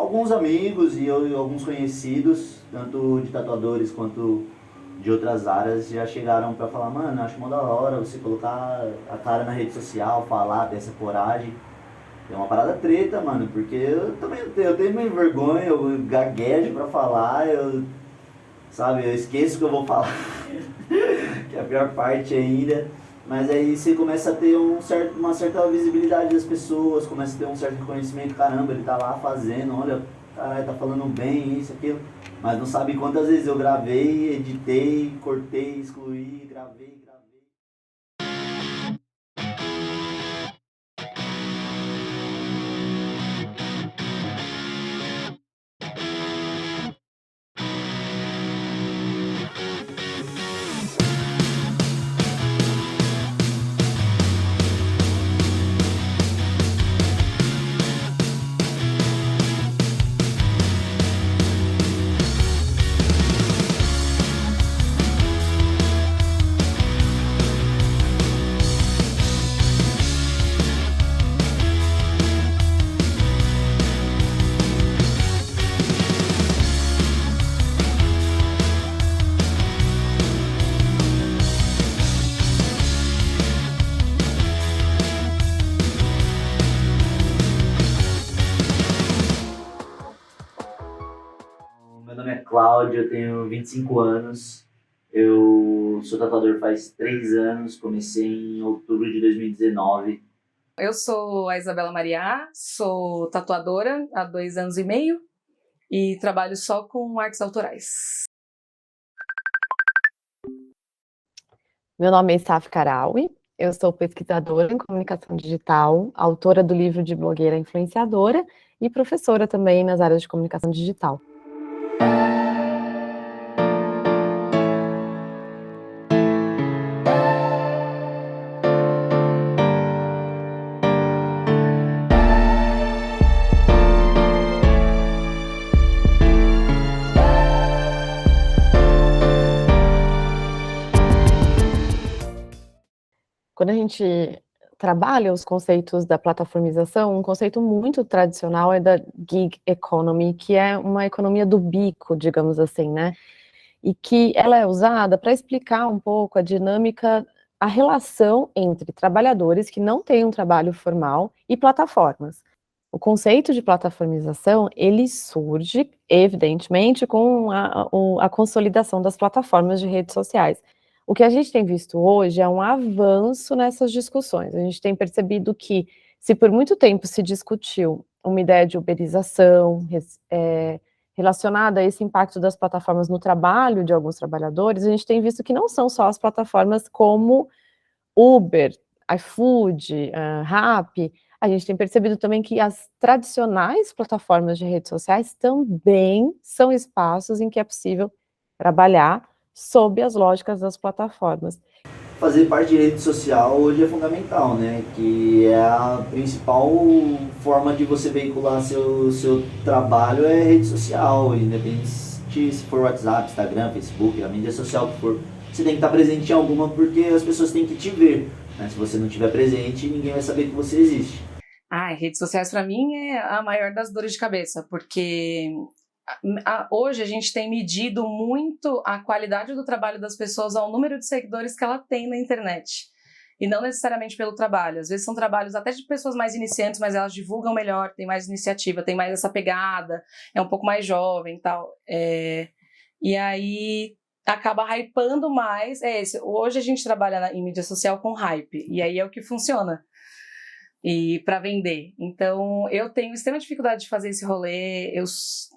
alguns amigos e alguns conhecidos, tanto de tatuadores quanto de outras áreas, já chegaram pra falar, mano, acho mó da hora você colocar a cara na rede social, falar, ter essa coragem. É uma parada treta, mano, porque eu também eu tenho meio vergonha, eu gaguejo pra falar, sabe, eu esqueço o que eu vou falar, que é a pior parte ainda. Mas aí você começa a ter uma certa visibilidade das pessoas, começa a ter um certo reconhecimento, caramba, ele tá lá fazendo, olha, caralho, tá falando bem, isso, aquilo. Mas não sabe quantas vezes eu gravei, editei, cortei, excluí, gravei. Meu nome é Cláudio, eu tenho 25 anos. Eu sou tatuador faz 3 anos, comecei em outubro de 2019. Eu sou a Isabela Mariá, sou tatuadora há 2 anos e meio e trabalho só com artes autorais. Meu nome é Saf Karaui, eu sou pesquisadora em comunicação digital, autora do livro de blogueira influenciadora e professora também nas áreas de comunicação digital. Quando a gente trabalha os conceitos da plataformização, um conceito muito tradicional é da gig economy, que é uma economia do bico, digamos assim, né? E que ela é usada para explicar um pouco a dinâmica, a relação entre trabalhadores que não têm um trabalho formal e plataformas. O conceito de plataformização, ele surge, evidentemente, com a consolidação das plataformas de redes sociais. O que a gente tem visto hoje é um avanço nessas discussões. A gente tem percebido que, se por muito tempo se discutiu uma ideia de uberização, relacionada a esse impacto das plataformas no trabalho de alguns trabalhadores, a gente tem visto que não são só as plataformas como Uber, iFood, Rappi, a gente tem percebido também que as tradicionais plataformas de redes sociais também são espaços em que é possível trabalhar sob as lógicas das plataformas. Fazer parte de rede social hoje é fundamental, né? Que é a principal forma de você veicular seu trabalho é rede social, independente se for WhatsApp, Instagram, Facebook, a mídia social que for. Você tem que estar presente em alguma porque as pessoas têm que te ver, né? Se você não estiver presente, ninguém vai saber que você existe. Redes sociais para mim é a maior das dores de cabeça, porque hoje a gente tem medido muito a qualidade do trabalho das pessoas ao número de seguidores que ela tem na internet. E não necessariamente pelo trabalho. Às vezes são trabalhos até de pessoas mais iniciantes, mas elas divulgam melhor, tem mais iniciativa, tem mais essa pegada, é um pouco mais jovem e tal. E aí acaba hypando mais. Hoje a gente trabalha em mídia social com hype, e aí é o que funciona. E para vender. Então, eu tenho extrema dificuldade de fazer esse rolê, eu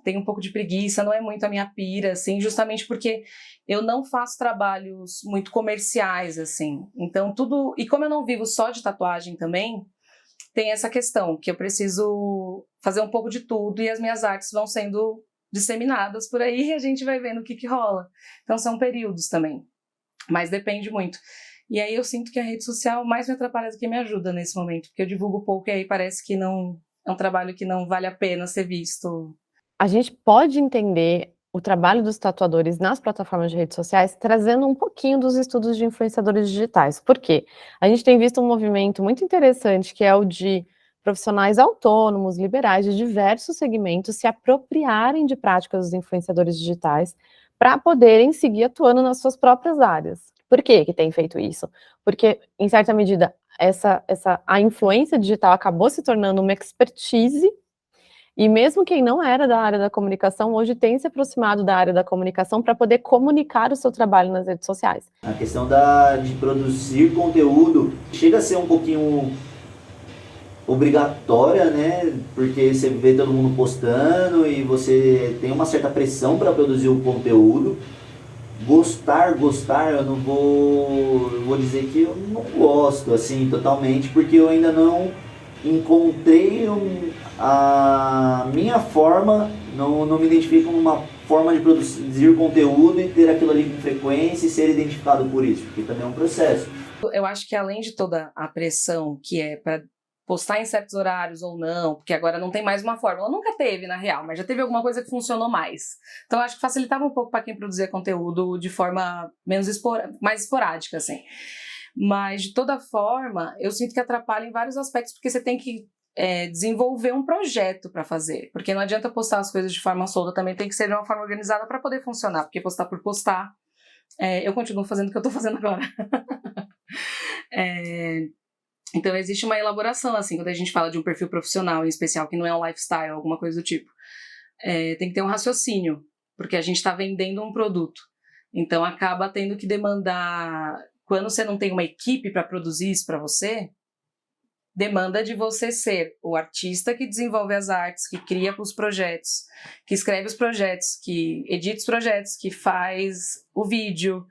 tenho um pouco de preguiça, não é muito a minha pira, assim, justamente porque eu não faço trabalhos muito comerciais, assim. Então, tudo... E como eu não vivo só de tatuagem também, tem essa questão, que eu preciso fazer um pouco de tudo e as minhas artes vão sendo disseminadas por aí e a gente vai vendo o que rola. Então, são períodos também, mas depende muito. E aí eu sinto que a rede social mais me atrapalha do que me ajuda nesse momento, porque eu divulgo pouco e aí parece que não é um trabalho que não vale a pena ser visto. A gente pode entender o trabalho dos tatuadores nas plataformas de redes sociais trazendo um pouquinho dos estudos de influenciadores digitais. Por quê? A gente tem visto um movimento muito interessante, que é o de profissionais autônomos, liberais de diversos segmentos se apropriarem de práticas dos influenciadores digitais para poderem seguir atuando nas suas próprias áreas. Por que que tem feito isso? Porque, em certa medida, a influência digital acabou se tornando uma expertise, e mesmo quem não era da área da comunicação, hoje tem se aproximado da área da comunicação para poder comunicar o seu trabalho nas redes sociais. A questão de produzir conteúdo chega a ser um pouquinho obrigatória, né? Porque você vê todo mundo postando e você tem uma certa pressão para produzir o conteúdo. Gostar, eu não vou dizer que eu não gosto, assim, totalmente, porque eu ainda não encontrei a minha forma, não me identifico numa forma de produzir conteúdo e ter aquilo ali com frequência e ser identificado por isso, porque também é um processo. Eu acho que além de toda a pressão que é para postar em certos horários ou não, porque agora não tem mais uma fórmula, nunca teve na real, mas já teve alguma coisa que funcionou mais. Então acho que facilitava um pouco para quem produzia conteúdo de forma mais esporádica, assim. Mas de toda forma, eu sinto que atrapalha em vários aspectos, porque você tem que desenvolver um projeto para fazer, porque não adianta postar as coisas de forma solta, também tem que ser de uma forma organizada para poder funcionar, porque postar por postar, eu continuo fazendo o que eu estou fazendo agora. Então existe uma elaboração, assim, quando a gente fala de um perfil profissional em especial, que não é um lifestyle, alguma coisa do tipo, tem que ter um raciocínio, porque a gente está vendendo um produto, então acaba tendo que demandar, quando você não tem uma equipe para produzir isso para você, demanda de você ser o artista que desenvolve as artes, que cria os projetos, que escreve os projetos, que edita os projetos, que faz o vídeo,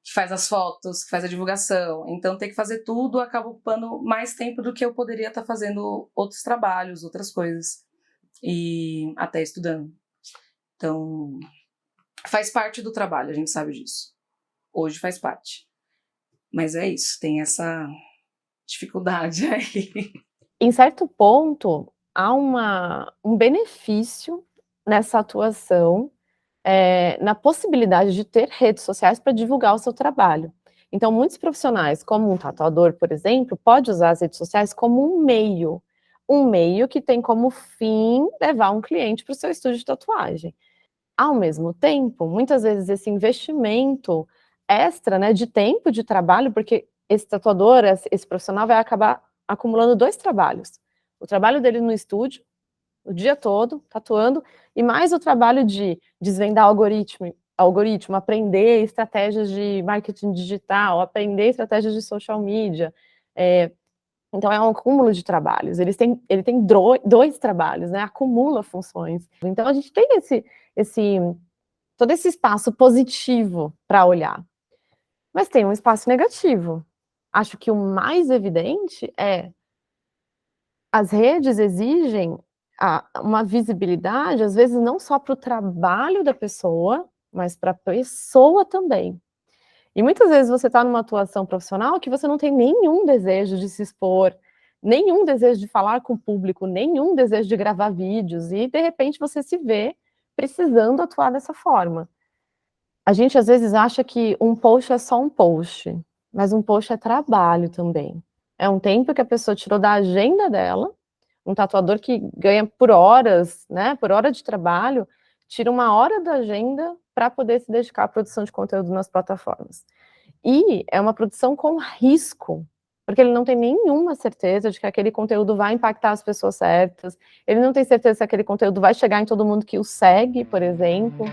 que faz as fotos, que faz a divulgação. Então, ter que fazer tudo acaba ocupando mais tempo do que eu poderia estar fazendo outros trabalhos, outras coisas, e até estudando. Então, faz parte do trabalho, a gente sabe disso. Hoje faz parte. Mas é isso, tem essa dificuldade aí. Em certo ponto, há um benefício nessa atuação, na possibilidade de ter redes sociais para divulgar o seu trabalho. Então, muitos profissionais, como um tatuador, por exemplo, pode usar as redes sociais como um meio que tem como fim levar um cliente para o seu estúdio de tatuagem. Ao mesmo tempo, muitas vezes esse investimento extra, né, de tempo de trabalho, porque esse tatuador, esse profissional vai acabar acumulando 2 trabalhos. O trabalho dele no estúdio, o dia todo, tatuando, e mais o trabalho de desvendar algoritmo, aprender estratégias de marketing digital, aprender estratégias de social media. Então é um acúmulo de trabalhos. Ele tem 2 trabalhos, né? Acumula funções. Então a gente tem todo esse espaço positivo para olhar. Mas tem um espaço negativo. Acho que o mais evidente é as redes exigem uma visibilidade, às vezes, não só para o trabalho da pessoa, mas para a pessoa também. E muitas vezes você está numa atuação profissional que você não tem nenhum desejo de se expor, nenhum desejo de falar com o público, nenhum desejo de gravar vídeos, e de repente você se vê precisando atuar dessa forma. A gente às vezes acha que um post é só um post, mas um post é trabalho também. É um tempo que a pessoa tirou da agenda dela, um tatuador que ganha por horas, né, por hora de trabalho, tira 1 hora da agenda para poder se dedicar à produção de conteúdo nas plataformas. E é uma produção com risco, porque ele não tem nenhuma certeza de que aquele conteúdo vai impactar as pessoas certas, ele não tem certeza se aquele conteúdo vai chegar em todo mundo que o segue, por exemplo.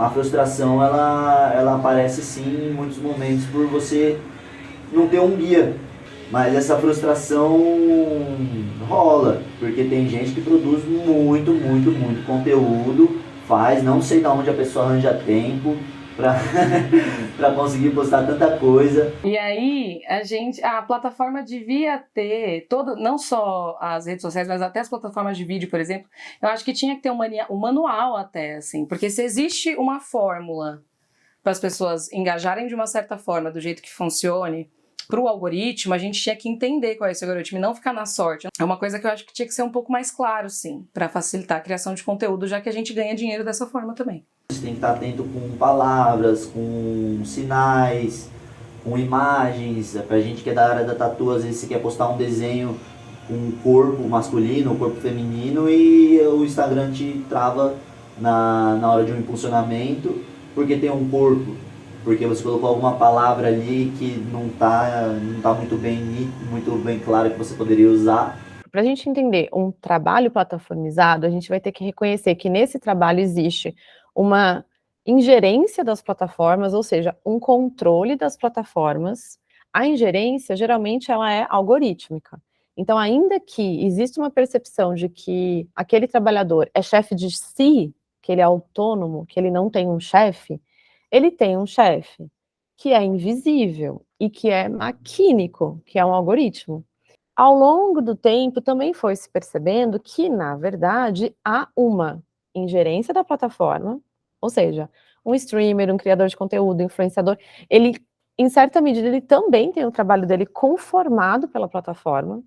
A frustração, ela aparece sim em muitos momentos por você não ter um guia. Mas essa frustração rola, porque tem gente que produz muito conteúdo, não sei de onde a pessoa arranja tempo, para conseguir postar tanta coisa. E aí, a plataforma devia ter não só as redes sociais, mas até as plataformas de vídeo, por exemplo. Eu acho que tinha que ter um manual até, assim, porque se existe uma fórmula para as pessoas engajarem de uma certa forma, do jeito que funcione, para o algoritmo, a gente tinha que entender qual é esse algoritmo e não ficar na sorte. É uma coisa que eu acho que tinha que ser um pouco mais claro, sim, para facilitar a criação de conteúdo, já que a gente ganha dinheiro dessa forma também. Você tem que estar atento com palavras, com sinais, com imagens. Pra gente que é da área da tatu, às vezes você quer postar um desenho com um corpo masculino, um corpo feminino, e o Instagram te trava na hora de um impulsionamento, porque tem um corpo, porque você colocou alguma palavra ali que não tá muito bem claro que você poderia usar. Para a gente entender um trabalho plataformizado, a gente vai ter que reconhecer que nesse trabalho existe uma ingerência das plataformas, ou seja, um controle das plataformas. A ingerência, geralmente, ela é algorítmica. Então, ainda que exista uma percepção de que aquele trabalhador é chefe de si, que ele é autônomo, que ele não tem um chefe, ele tem um chefe que é invisível e que é maquínico, que é um algoritmo. Ao longo do tempo, também foi se percebendo que, na verdade, há uma ingerência da plataforma, ou seja, um streamer, um criador de conteúdo, influenciador, ele, em certa medida, ele também tem o trabalho dele conformado pela plataforma,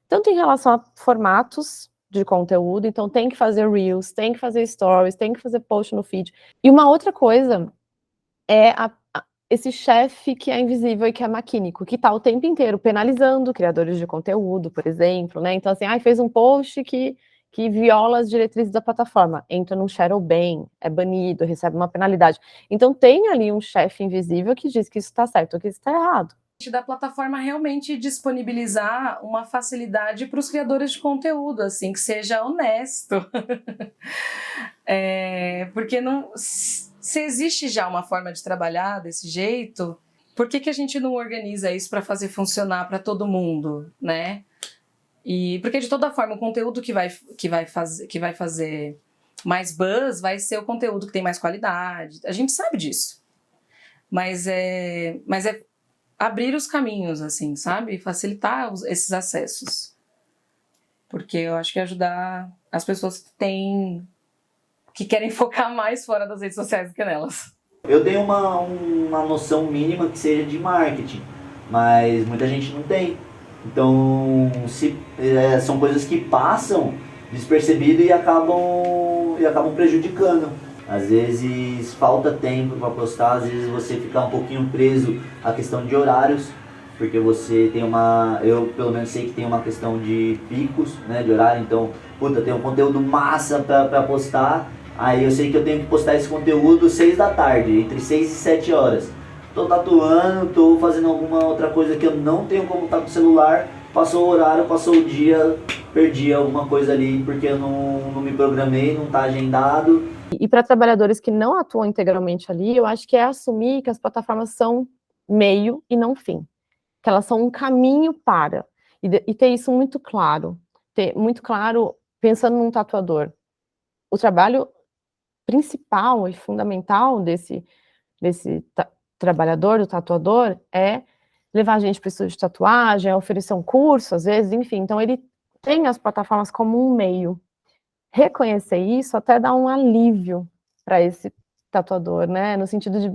tanto em relação a formatos de conteúdo, então tem que fazer Reels, tem que fazer Stories, tem que fazer post no feed. E uma outra coisa é esse chefe que é invisível e que é maquínico, que está o tempo inteiro penalizando criadores de conteúdo, por exemplo, né? Então, assim, fez um post que viola as diretrizes da plataforma, entra num shadow ban, é banido, recebe uma penalidade. Então, tem ali um chefe invisível que diz que isso está certo ou que isso está errado. Da plataforma realmente disponibilizar uma facilidade para os criadores de conteúdo, assim, que seja honesto. Porque não... Se existe já uma forma de trabalhar desse jeito, por que a gente não organiza isso para fazer funcionar para todo mundo, né? E porque de toda forma o conteúdo que vai fazer mais buzz vai ser o conteúdo que tem mais qualidade. A gente sabe disso. Mas é abrir os caminhos, assim, sabe? Facilitar esses acessos. Porque eu acho que ajudar as pessoas que querem focar mais fora das redes sociais do que nelas. Eu tenho uma noção mínima que seja de marketing, mas muita gente não tem. Então, são coisas que passam despercebido e acabam prejudicando. Às vezes falta tempo para postar, às vezes você fica um pouquinho preso à questão de horários, porque você tem eu pelo menos sei que tem uma questão de picos, né, de horário, então, tem um conteúdo massa para postar, aí eu sei que eu tenho que postar esse conteúdo 6 da tarde, entre 6 e 7 horas. Tô tatuando, tô fazendo alguma outra coisa que eu não tenho como estar com o celular, passou o horário, passou o dia, perdi alguma coisa ali porque eu não me programei, não tá agendado. E para trabalhadores que não atuam integralmente ali, eu acho que é assumir que as plataformas são meio e não fim, que elas são um caminho para, e ter isso muito claro pensando num tatuador. O trabalho principal e fundamental desse trabalhador, do tatuador, é levar a gente para o estúdio de tatuagem, oferecer um curso, às vezes, enfim. Então, ele tem as plataformas como um meio. Reconhecer isso até dá um alívio para esse tatuador, né? No sentido de,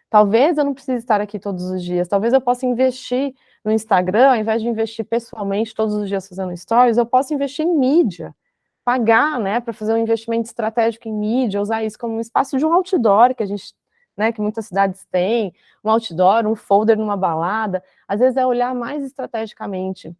talvez eu não precise estar aqui todos os dias, talvez eu possa investir no Instagram, ao invés de investir pessoalmente todos os dias fazendo stories, eu posso investir em mídia, pagar, né, para fazer um investimento estratégico em mídia, usar isso como um espaço de um outdoor que a gente, né, que muitas cidades têm, um outdoor, um folder numa balada, às vezes é olhar mais estrategicamente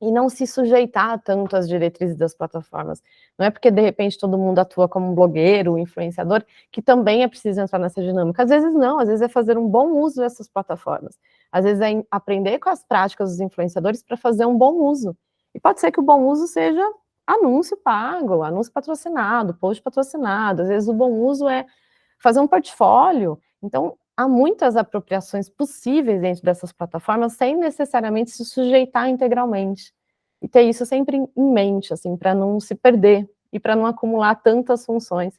e não se sujeitar tanto às diretrizes das plataformas. Não é porque, de repente, todo mundo atua como um blogueiro, um influenciador, que também é preciso entrar nessa dinâmica. Às vezes não, às vezes é fazer um bom uso dessas plataformas. Às vezes é aprender com as práticas dos influenciadores para fazer um bom uso. E pode ser que o bom uso seja anúncio pago, anúncio patrocinado, post patrocinado. Às vezes o bom uso é fazer um portfólio. Então, há muitas apropriações possíveis dentro dessas plataformas sem necessariamente se sujeitar integralmente. E ter isso sempre em mente, assim, para não se perder e para não acumular tantas funções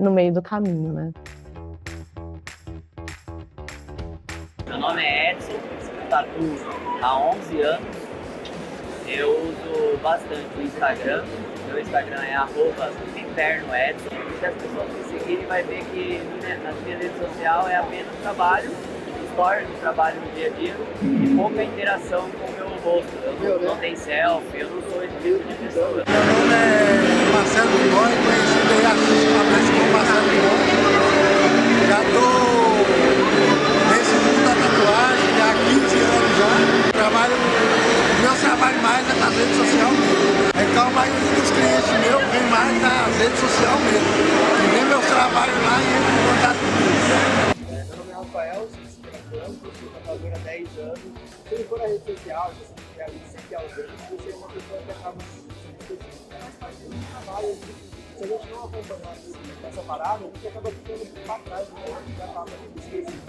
no meio do caminho, né? Meu nome é Edson, eu tatuo há 11 anos. Eu uso bastante o Instagram. Meu Instagram é @eternoedson. Se as pessoas me seguirem, vai ver que na minha rede social é apenas trabalho, stories do trabalho no dia a dia e pouca interação com o meu rosto. Eu não tenho selfie, eu não sou esse tipo de pessoa. Meu nome é Marcelo Bigode, conhecido aí artisticamente como Marcelo Bigode. Já estou nesse mundo da tatuagem há 15 anos já. Meu trabalho mais é nas redes sociais mesmo. Então a maioria dos clientes meus vem mais nas redes sociais mesmo. E vem meus trabalhos lá e entra em contato comigo. Meu nome é Rafael, sou tatuador há 10 anos. Se ele for na rede social, se você tiver ali sempre alguém, você é uma pessoa que acaba sendo mais parte do trabalho. Se a gente não acompanhar essa parada, a gente acaba ficando para trás, né? Já acaba esquecido.